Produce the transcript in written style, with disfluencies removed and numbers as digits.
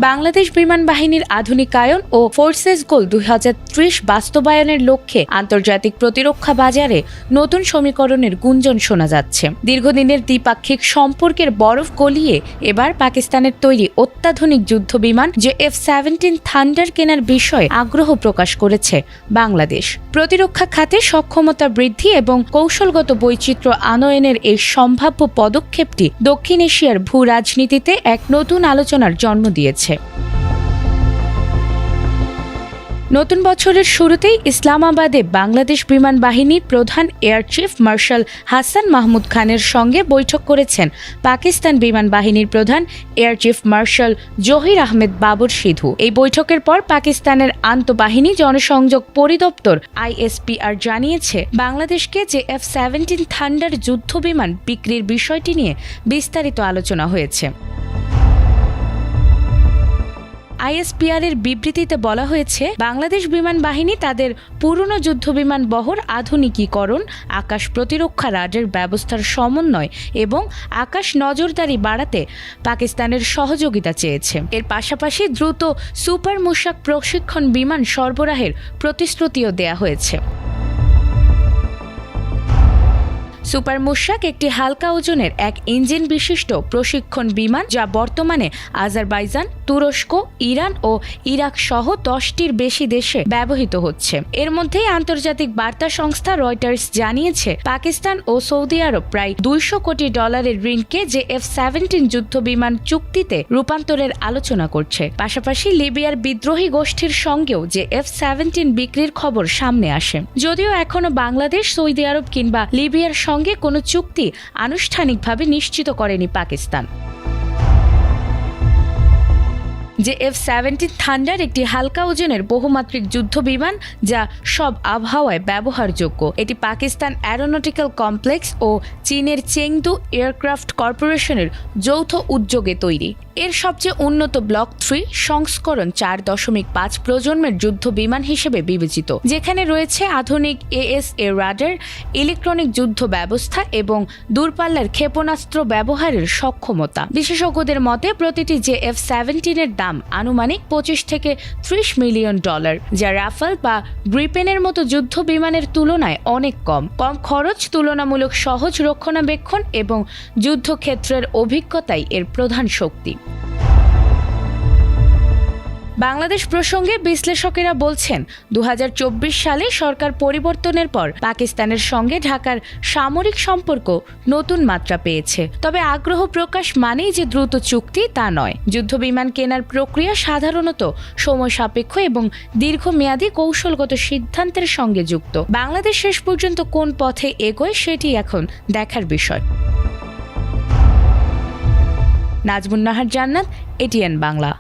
বাংলাদেশ বিমান বাহিনীর আধুনিকায়ন ও ফোর্সেস গোল 2030 বাস্তবায়নের লক্ষ্যে আন্তর্জাতিক প্রতিরক্ষা বাজারে নতুন সমীকরণের গুঞ্জন শোনা যাচ্ছে। দীর্ঘদিনের দ্বিপাক্ষিক সম্পর্কের বরফ গলিয়ে এবার পাকিস্তানের তৈরি অত্যাধুনিক যুদ্ধবিমান F-17 থান্ডার কেনার বিষয়ে আগ্রহ প্রকাশ করেছে বাংলাদেশ। প্রতিরক্ষা খাতে সক্ষমতা বৃদ্ধি এবং কৌশলগত বৈচিত্র্য আনয়নের এই সম্ভাব্য পদক্ষেপটি দক্ষিণ এশিয়ার ভূ রাজনীতিতে এক নতুন আলোচনার জন্ম দিয়েছে। নতুন বছরের শুরুতেই ইসলামাবাদে বাংলাদেশ বিমান বাহিনীর প্রধান air chief marshal Hasan Mahmud খানের সঙ্গে বৈঠক করেছেন পাকিস্তান বিমান বাহিনীর প্রধান air chief marshal Zahir Ahmed Babar Sidhu. এই বৈঠকের পর পাকিস্তানের আন্তঃবাহিনী জনসংযোগ পরিদপ্তর ISPR জানিয়েছে, বাংলাদেশকে F-17 থান্ডার যুদ্ধবিমান বিক্রির বিষয়টি নিয়ে বিস্তারিত আলোচনা হয়েছে। ISPR এর বিবৃতিতে বলা হয়েছে, বাংলাদেশ বিমান বাহিনী তাদের পুরনো যুদ্ধবিমান বহর আধুনিকীকরণ, আকাশ প্রতিরক্ষা রাডার ব্যবস্থার সমন্বয় এবং আকাশ নজরদারি বাড়াতে পাকিস্তানের সহযোগিতা চেয়েছে। এর পাশাপাশি দ্রুত সুপার মুশাক প্রশিক্ষণ বিমান সরবরাহের প্রতিশ্রুতিও দেয়া হয়েছে। সুপার মুশাক একটি হালকা ওজনের এক ইঞ্জিন বিশিষ্ট প্রশিক্ষণ বিমান, যা বর্তমানে আজারবাইজান, তুরস্ক, ইরান ও ইরাক সহ 10টির বেশি দেশে ব্যবহৃত হচ্ছে। এর মধ্যেই আন্তর্জাতিক বার্তা সংস্থা রয়টার্স জানিয়েছে, পাকিস্তান ও সৌদি আরব প্রায় $200 কোটি ঋণকে F-17 যুদ্ধবিমান চুক্তিতে রূপান্তরের আলোচনা করছে। পাশাপাশি লিবিয়ার বিদ্রোহী গোষ্ঠীর সঙ্গেও F-17 বিক্রির খবর সামনে আসে। যদিও এখনো বাংলাদেশ, সৌদি আরব কিংবা লিবিয়ার সঙ্গে কোনো চুক্তি আনুষ্ঠানিকভাবে নিশ্চিত করেনি পাকিস্তান। F-17 থান্ডার একটি হালকা ওজনের বহুমাত্রিক যুদ্ধবিমান, যা সব আবহাওয়ায় ব্যবহারযোগ্য। এটি পাকিস্তান অ্যারোনটিক্যাল কমপ্লেক্স ও চীনের চেংদু এয়ারক্রাফট কর্পোরেশনের যৌথ উদ্যোগে তৈরি। এর সবচেয়ে উন্নত ব্লক 3 সংস্করণ 4.5 প্রজন্মের যুদ্ধ বিমান হিসেবে বিবেচিত, যেখানে রয়েছে আধুনিক ASA রাডার, ইলেকট্রনিক যুদ্ধ ব্যবস্থা এবং দূরপাল্লার ক্ষেপণাস্ত্র ব্যবহারের সক্ষমতা। বিশেষজ্ঞদের মতে প্রতিটি F-17 এর দাম আনুমানিক $25 থেকে $30 মিলিয়ন, যা রাফাল বা গ্রিপেনের মতো যুদ্ধ বিমানের তুলনায় অনেক কম খরচ, তুলনামূলক সহজ রক্ষণাবেক্ষণ এবং যুদ্ধক্ষেত্রের অভিজ্ঞতাই এর প্রধান শক্তি। বাংলাদেশ প্রসঙ্গে বিশ্লেষকেরা বলছেন, 2024 সালে সরকার পরিবর্তনের পর পাকিস্তানের সঙ্গে ঢাকার সামরিক সম্পর্ক নতুন মাত্রা পেয়েছে। তবে আগ্রহ প্রকাশ মানেই যে দ্রুত চুক্তি তা নয়। যুদ্ধবিমান কেনার প্রক্রিয়া সাধারণত সময় সাপেক্ষ এবং দীর্ঘমেয়াদী কৌশলগত সিদ্ধান্তের সঙ্গে যুক্ত। বাংলাদেশ শেষ পর্যন্ত কোন পথে এগোয় সেটি এখন দেখার বিষয়। নাজমুন নাহার জান্নাত, ATN বাংলা।